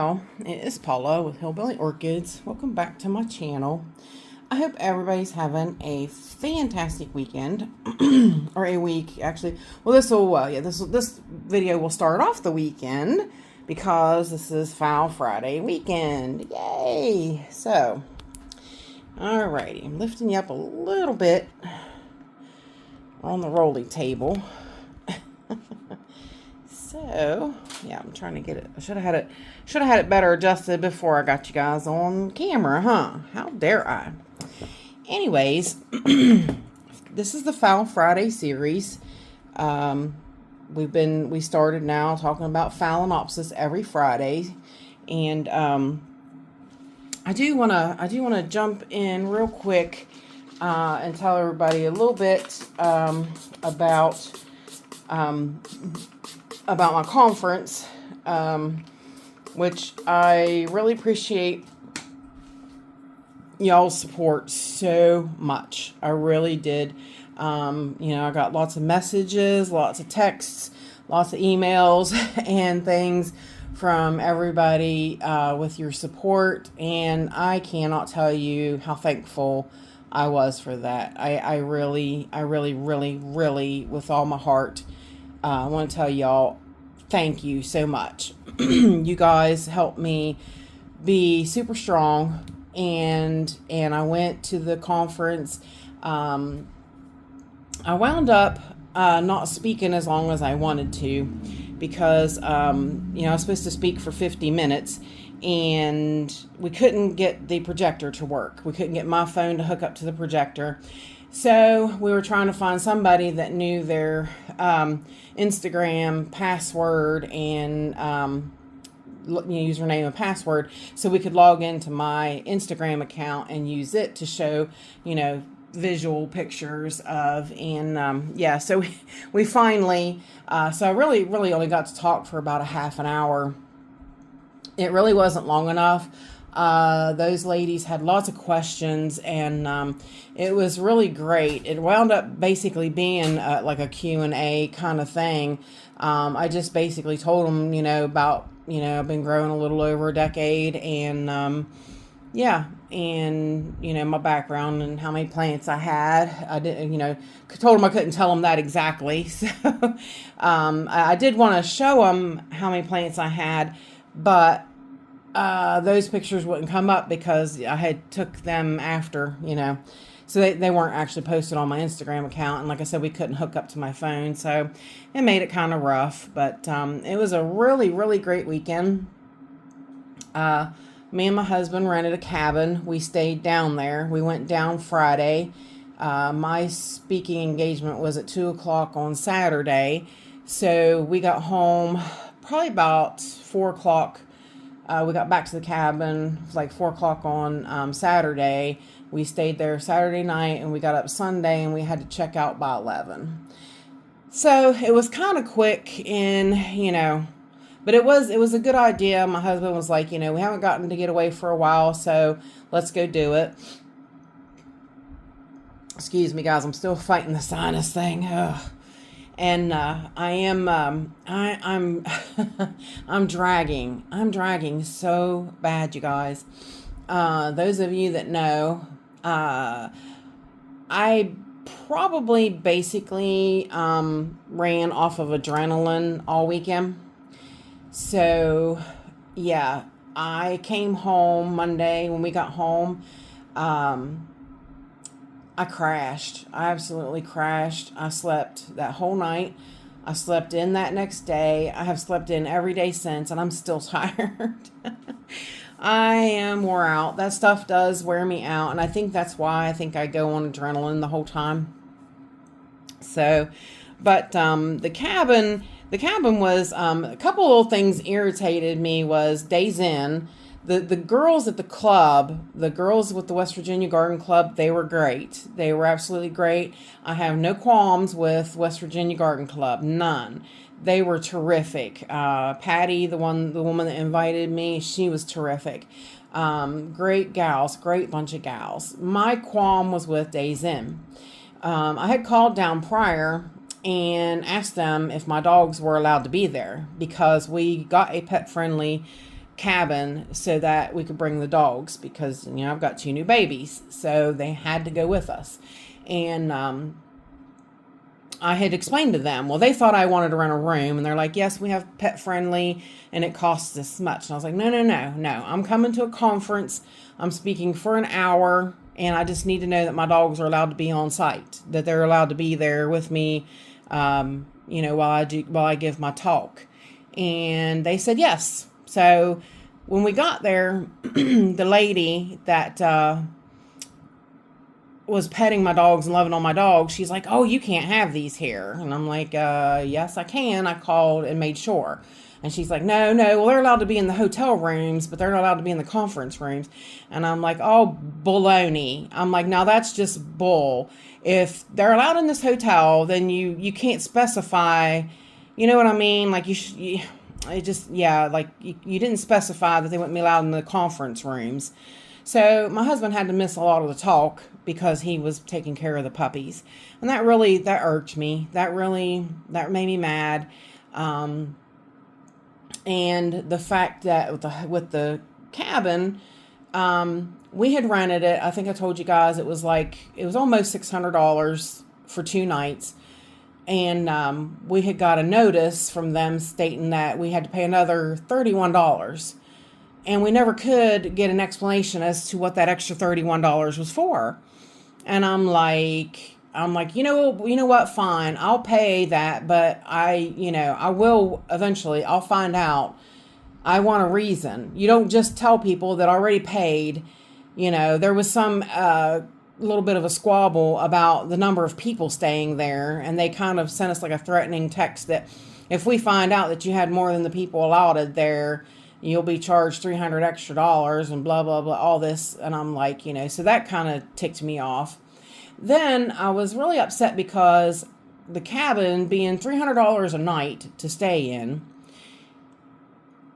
y'all. It is Paula with Hillbilly Orchids. Welcome back to my channel. I hope everybody's having a fantastic weekend, or a week actually. Well, this video will start off the weekend because this is Phal Friday weekend. Yay! So, alrighty, I'm lifting you up a little bit on the rolling table. So, yeah, I'm trying to get it. I should have had it better adjusted before I got you guys on camera, huh? How dare I? Anyways, this is the Phal Friday series. We started now talking about Phalaenopsis every Friday, and I do wanna jump in real quick and tell everybody a little bit about my conference, which I really appreciate y'all's support so much. I really did. I got lots of messages, lots of texts, lots of emails and things from everybody with your support, and I cannot tell you how thankful I was for that. I really, with all my heart, I want to tell y'all, thank you so much. You guys helped me be super strong, and I went to the conference. I wound up not speaking as long as I wanted to because, I was supposed to speak for 50 minutes, and we couldn't get the projector to work. We couldn't get my phone to hook up to the projector. So we were trying to find somebody that knew their Instagram password and username and password, so we could log into my Instagram account and use it to show, visual pictures of. And so we finally. So I really only got to talk for about a half an hour. It really wasn't long enough. Those ladies had lots of questions, and it was really great. It wound up basically being like a Q&A kind of thing. I just basically told them, about, I've been growing a little over a decade, and my background and how many plants I had. I didn't, told them I couldn't tell them that exactly. So I did want to show them how many plants I had, but those pictures wouldn't come up because I had took them after, so they weren't actually posted on my Instagram account. And like I said, we couldn't hook up to my phone, so it made it kind of rough, but it was a really great weekend. Me and my husband rented a cabin. We stayed down there. We went down Friday. My speaking engagement was at 2:00 on Saturday, so we got home probably about 4:00. We got back to the cabin like 4:00 on Saturday. We stayed there Saturday night, and we got up Sunday, and we had to check out by 11. So it was kind of quick, and but it was a good idea. My husband was like, we haven't gotten to get away for a while, so let's go do it. Excuse me, guys. I'm still fighting the sinus thing. Ugh. And I'm dragging so bad, you guys. Those of you that know, I probably basically ran off of adrenaline all weekend. So yeah, I came home Monday. When we got home, I crashed. I absolutely crashed. I slept that whole night. I slept in that next day. I have slept in every day since, and I'm still tired. I am wore out. That stuff does wear me out, and I think that's why I think I go on adrenaline the whole time. So, but the cabin was a couple little things irritated me. Was days in. The girls at the club, the girls with the West Virginia Garden Club, they were great. They were absolutely great. I have no qualms with West Virginia Garden Club, none. They were terrific. Patty, the woman that invited me, she was terrific. Great gals, great bunch of gals. My qualm was with Days In. I had called down prior and asked them if my dogs were allowed to be there, because we got a pet-friendly cabin so that we could bring the dogs because, I've got 2 new babies. So they had to go with us. And I had explained to them, well, they thought I wanted to rent a room, and they're like, yes, we have pet friendly and it costs this much. And I was like, no. I'm coming to a conference. I'm speaking for an hour, and I just need to know that my dogs are allowed to be on site, that they're allowed to be there with me, while I give my talk. And they said yes. So when we got there, the lady that was petting my dogs and loving on my dogs, she's like, oh, you can't have these here. And I'm like, yes, I can. I called and made sure. And she's like, no, well, they're allowed to be in the hotel rooms, but they're not allowed to be in the conference rooms. And I'm like, oh, baloney. I'm like, now that's just bull. If they're allowed in this hotel, then you can't specify, you know what I mean? Like you didn't specify that they wouldn't be allowed in the conference rooms. So my husband had to miss a lot of the talk because he was taking care of the puppies. And that irked me. That made me mad. And the fact that with the cabin, we had rented it. I think I told you guys it was almost $600 for 2 nights. And we had got a notice from them stating that we had to pay another $31. And we never could get an explanation as to what that extra $31 was for. And I'm like, you know what? Fine, I'll pay that, but I will eventually. I'll find out. I want a reason. You don't just tell people that already paid. There was some little bit of a squabble about the number of people staying there, and they kind of sent us like a threatening text that if we find out that you had more than the people allotted there, you'll be charged $300 extra and blah, blah, blah, all this. And I'm like, so that kind of ticked me off. Then I was really upset because the cabin being $300 a night to stay in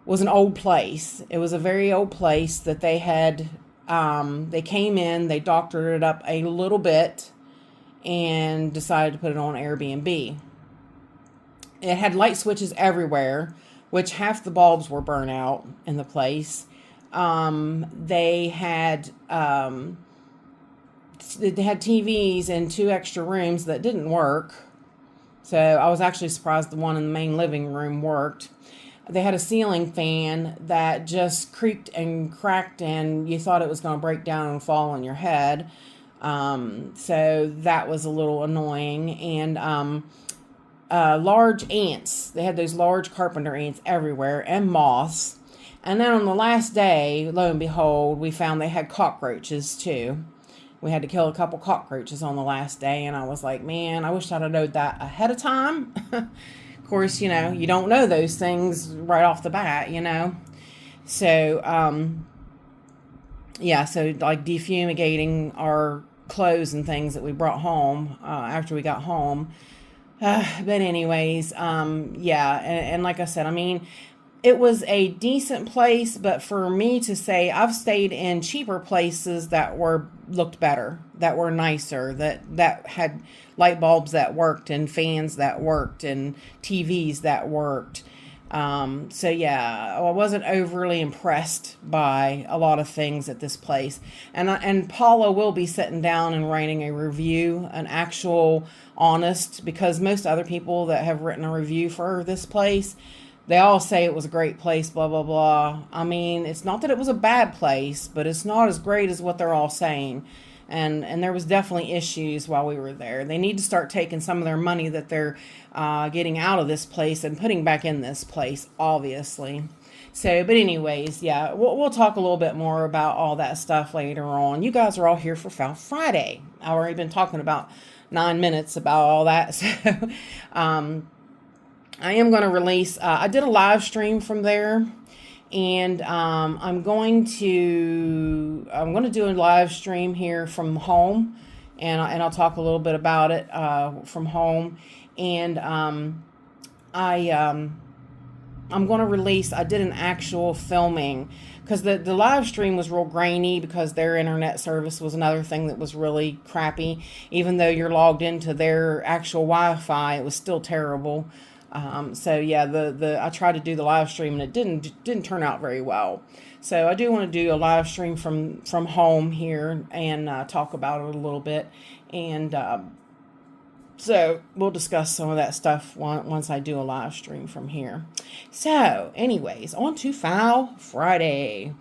was an old place. It was a very old place that they had, they came in, they doctored it up a little bit and decided to put it on Airbnb. It had light switches everywhere, which half the bulbs were burnt out in the place. They had TVs in 2 extra rooms that didn't work. So I was actually surprised the one in the main living room worked. They had a ceiling fan that just creaked and cracked, and you thought it was going to break down and fall on your head. So that was a little annoying. And large ants. They had those large carpenter ants everywhere, and moths. And then on the last day, lo and behold, we found they had cockroaches too. We had to kill a couple cockroaches on the last day, and I was like, man, I wish I'd have known that ahead of time. Of course, you don't know those things right off the bat, So, so like defumigating our clothes and things that we brought home after we got home. But anyways, and like I said, it was a decent place, but for me to say I've stayed in cheaper places that looked better, that were nicer, that had light bulbs that worked and fans that worked and TVs that worked. I wasn't overly impressed by a lot of things at this place. And Paula will be sitting down and writing a review, an actual honest, because most other people that have written a review for this place, they all say it was a great place, blah, blah, blah. It's not that it was a bad place, but it's not as great as what they're all saying. And there was definitely issues while we were there. They need to start taking some of their money that they're getting out of this place and putting back in this place, obviously. So, but anyways, we'll talk a little bit more about all that stuff later on. You guys are all here for Phal Friday. I've already been talking about 9 minutes about all that. So, I am going to release, I did a live stream from there, and I'm going to do a live stream here from home, and I'll talk a little bit about it from home. And I'm going to release, I did an actual filming, because the live stream was real grainy because their internet service was another thing that was really crappy. Even though you're logged into their actual Wi-Fi, it was still terrible. So yeah, the I tried to do the live stream and it didn't turn out very well. So I do want to do a live stream from home here and talk about it a little bit, and so we'll discuss some of that stuff once I do a live stream from here. So, anyways, on to Phal Friday.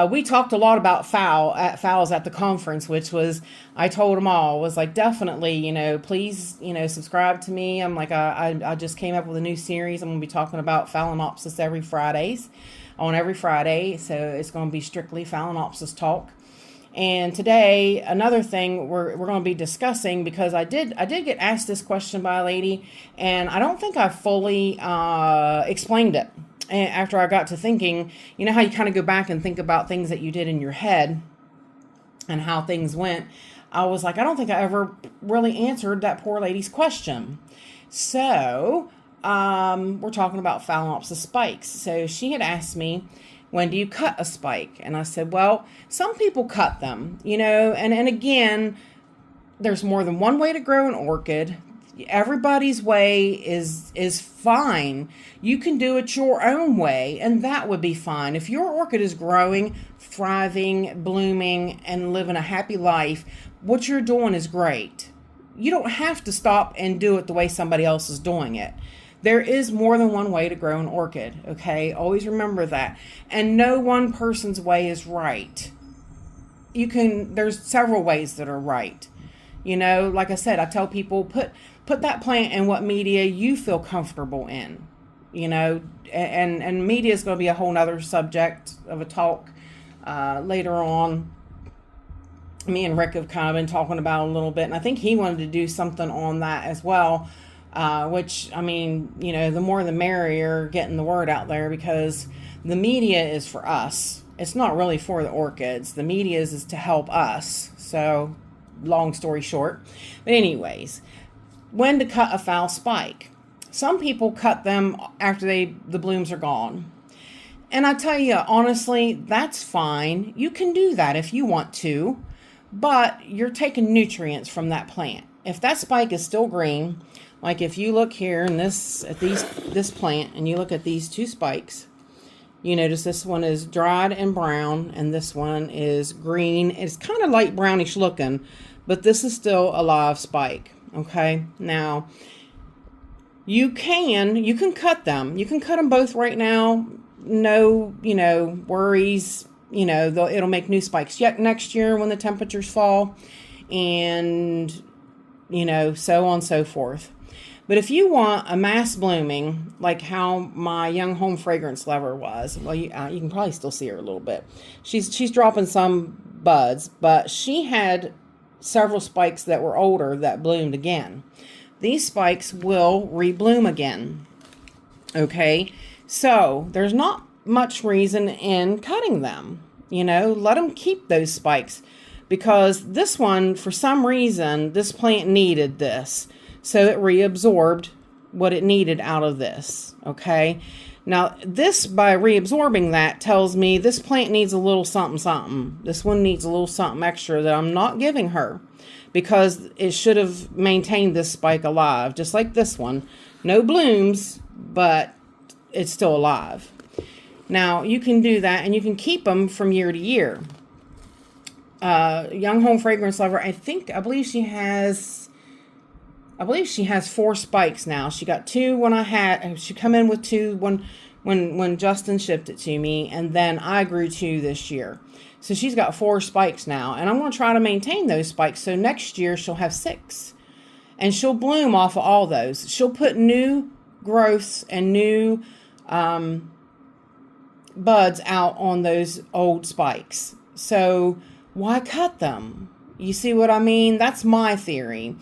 We talked a lot about Phals at the conference, which was, I told them all, was like, definitely, please, subscribe to me. I'm like, I just came up with a new series. I'm going to be talking about Phalaenopsis every Friday. So it's going to be strictly Phalaenopsis talk. And today, another thing we're going to be discussing, because I did get asked this question by a lady, and I don't think I fully explained it. And after I got to thinking, how you kind of go back and think about things that you did in your head and how things went, I was like, I don't think I ever really answered that poor lady's question. So we're talking about Phalaenopsis spikes. So she had asked me, when do you cut a spike? And I said, well, some people cut them, and again, there's more than one way to grow an orchid. Everybody's way is fine. You can do it your own way, and that would be fine. If your orchid is growing, thriving, blooming, and living a happy life, what you're doing is great. You don't have to stop and do it the way somebody else is doing it. There is more than one way to grow an orchid, okay? Always remember that. And no one person's way is right. There's several ways that are right. Like I said, I tell people, put that plant in what media you feel comfortable in, and media is going to be a whole nother subject of a talk later on. Me and Rick have kind of been talking about a little bit, and I think he wanted to do something on that as well. Which, the more the merrier, getting the word out there, because the media is for us. It's not really for the orchids. The media is to help us. So, long story short. But anyways, when to cut a Phal spike. Some people cut them after the blooms are gone. And I tell you, honestly, that's fine. You can do that if you want to, but you're taking nutrients from that plant. If that spike is still green, like if you look here in this plant and you look at these two spikes, you notice this one is dried and brown and this one is green. It's kind of light brownish looking, but this is still a live spike. Okay, now you can cut them. You can cut them both right now. No, worries. It'll make new spikes yet next year when the temperatures fall, and so on and so forth. But if you want a mass blooming, like how my young home fragrance lover was, well, you can probably still see her a little bit. She's dropping some buds, but she had several spikes that were older that bloomed again. These spikes will rebloom again. Okay, so there's not much reason in cutting them. Let them keep those spikes, because this one, for some reason, this plant needed this. So it reabsorbed what it needed out of this, okay? Now, this, by reabsorbing that, tells me this plant needs a little something. This one needs a little something extra that I'm not giving her, because it should have maintained this spike alive, just like this one. No blooms, but it's still alive. Now, you can do that, and you can keep them from year to year. Young Home Fragrance Lover, I believe she has 4 spikes now. She got 2 she come in with 2 when Justin shipped it to me, and then I grew 2 this year. So she's got 4 spikes now, and I'm going to try to maintain those spikes. So next year she'll have 6, and she'll bloom off of all those. She'll put new growths and new buds out on those old spikes. So why cut them? You see what I mean? That's my theory.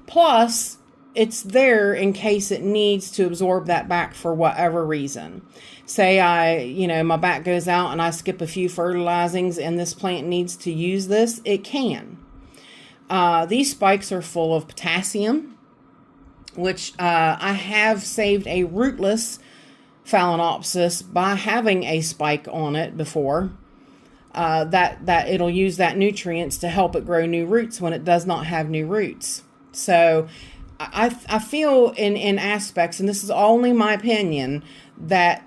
Plus, it's there in case it needs to absorb that back for whatever reason. Say my back goes out and I skip a few fertilizings and this plant needs to use this, it can. These spikes are full of potassium, which I have saved a rootless Phalaenopsis by having a spike on it before. That it'll use that nutrients to help it grow new roots when it does not have new roots. So I feel in aspects, and this is only my opinion, that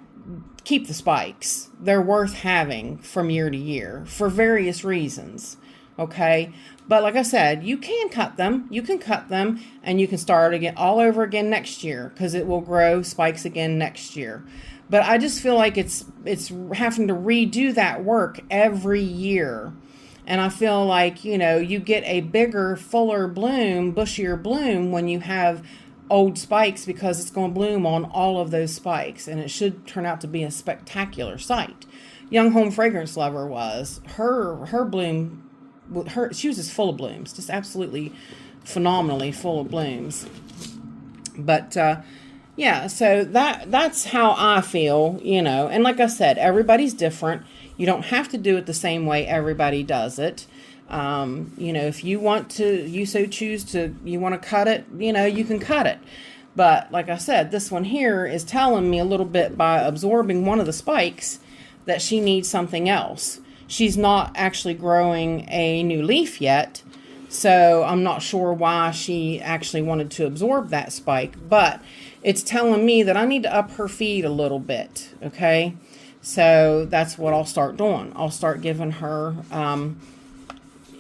keep the spikes. They're worth having from year to year for various reasons. Okay. But like I said, you can cut them. You can cut them and you can start again all over again next year, because it will grow spikes again next year. But I just feel like it's having to redo that work every year. And I feel like, you get a bigger, fuller bloom, bushier bloom when you have old spikes, because it's going to bloom on all of those spikes. And it should turn out to be a spectacular sight. Young Home Fragrance Lover was. Her bloom, she was just full of blooms. Just absolutely phenomenally full of blooms. But, yeah, so that's how I feel, And like I said, everybody's different. You don't have to do it the same way everybody does it. If you want to, you want to cut it, you can cut it. But like I said, this one here is telling me a little bit by absorbing one of the spikes that she needs something else. She's not actually growing a new leaf yet. So I'm not sure why she actually wanted to absorb that spike, but it's telling me that I need to up her feed a little bit. Okay. So that's what I'll start doing. I'll start giving her,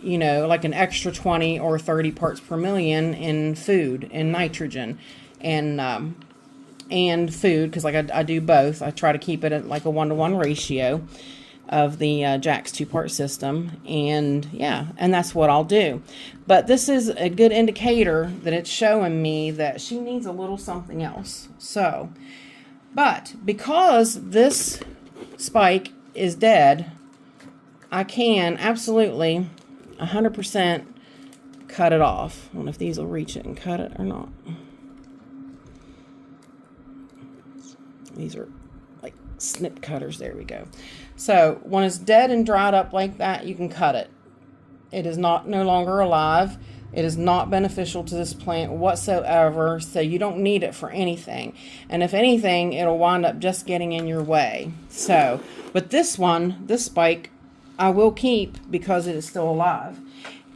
like an extra 20 or 30 parts per million in food, in nitrogen, and food. Cause like I do both. I try to keep it at like a 1-to-1 ratio of the Jack's 2-part system, and that's what I'll do. But this is a good indicator that it's showing me that she needs a little something else. So, but because this spike is dead, I can absolutely 100% cut it off. I don't know if these will reach it and cut it or not. These are like snip cutters. There we go. So when it's dead and dried up like that, you can cut it. It is no longer alive. It is not beneficial to this plant whatsoever, so you don't need it for anything. And if anything, it'll wind up just getting in your way. So, but this spike, I will keep because it is still alive.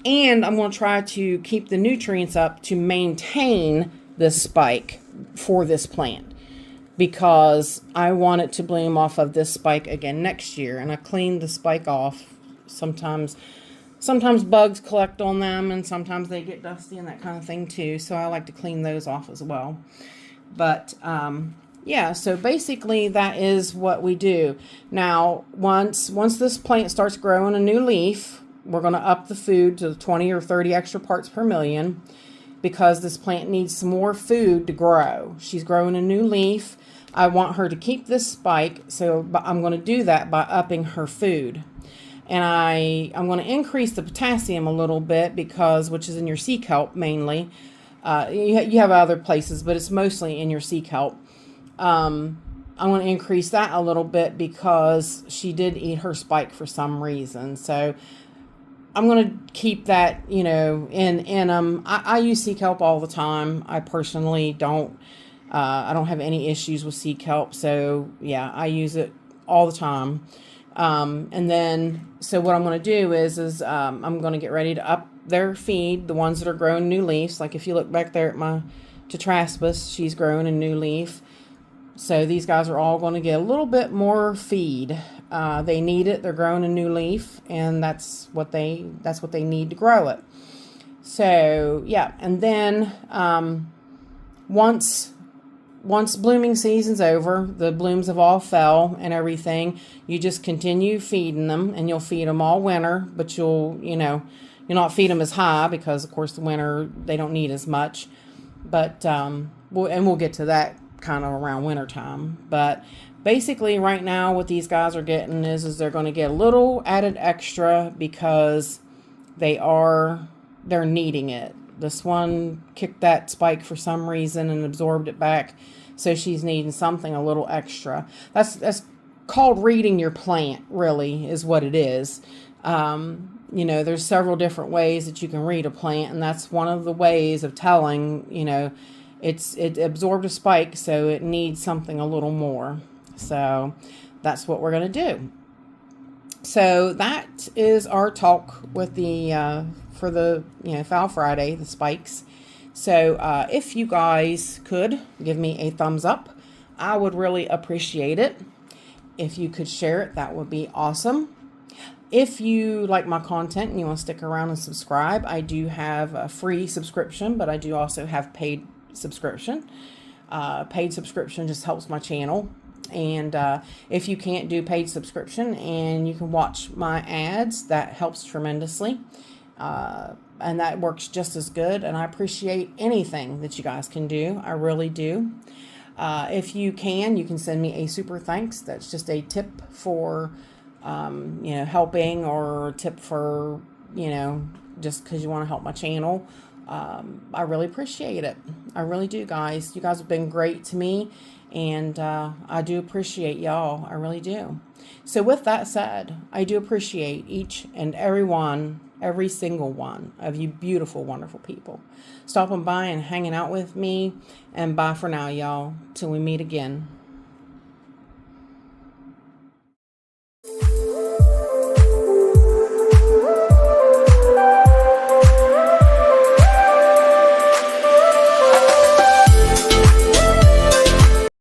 And I'm going to try to keep the nutrients up to maintain this spike for this plant, because I want it to bloom off of this spike again next year. And I cleaned the spike off. Sometimes bugs collect on them, and sometimes they get dusty and that kind of thing too. So I like to clean those off as well. But so basically that is what we do. Now, once this plant starts growing a new leaf, we're going to up the food to 20 or 30 extra parts per million, because this plant needs some more food to grow. She's growing a new leaf. I want her to keep this spike, so I'm going to do that by upping her food. And I'm going to increase the potassium a little bit, which is in your sea kelp mainly. You have other places, but it's mostly in your sea kelp. I'm going to increase that a little bit because she did eat her spike for some reason. So I'm going to keep that, in them. I use sea kelp all the time. I personally don't. I don't have any issues with sea kelp. So yeah, I use it all the time. And then, so what I'm going to do is I'm going to get ready to up their feed, the ones that are growing new leaves. Like if you look back there at my Tetraspis, she's growing a new leaf. So these guys are all going to get a little bit more feed. They need it. They're growing a new leaf, and that's what they need to grow it. So yeah. And then, once blooming season's over, the blooms have all fell and everything, you just continue feeding them, and you'll feed them all winter, but you'll not feed them as high because, of course, the winter, they don't need as much. But, we'll get to that kind of around winter time. But basically right now what these guys are getting is they're going to get a little added extra because they're needing it. This one kicked that spike for some reason and absorbed it back. So she's needing something a little extra. That's called reading your plant, really, is what it is. There's several different ways that you can read a plant, and that's one of the ways of telling, it absorbed a spike, so it needs something a little more. So that's what we're going to do. So that is our talk with the for the Phal Friday, the spikes. So if you guys could give me a thumbs up, I would really appreciate it. If you could share it, that would be awesome. If you like my content and you want to stick around and subscribe, I do have a free subscription, but I do also have paid subscription. Paid subscription just helps my channel. And if you can't do paid subscription and you can watch my ads, that helps tremendously. And that works just as good. And I appreciate anything that you guys can do. I really do. If you can send me a super thanks. That's just a tip for, helping, or a tip for, just because you want to help my channel. I really appreciate it. I really do, guys. You guys have been great to me, and I do appreciate y'all. I really do. So with that said, I do appreciate each and every single one of you beautiful, wonderful people stopping by and hanging out with me. And bye for now, y'all, till we meet again.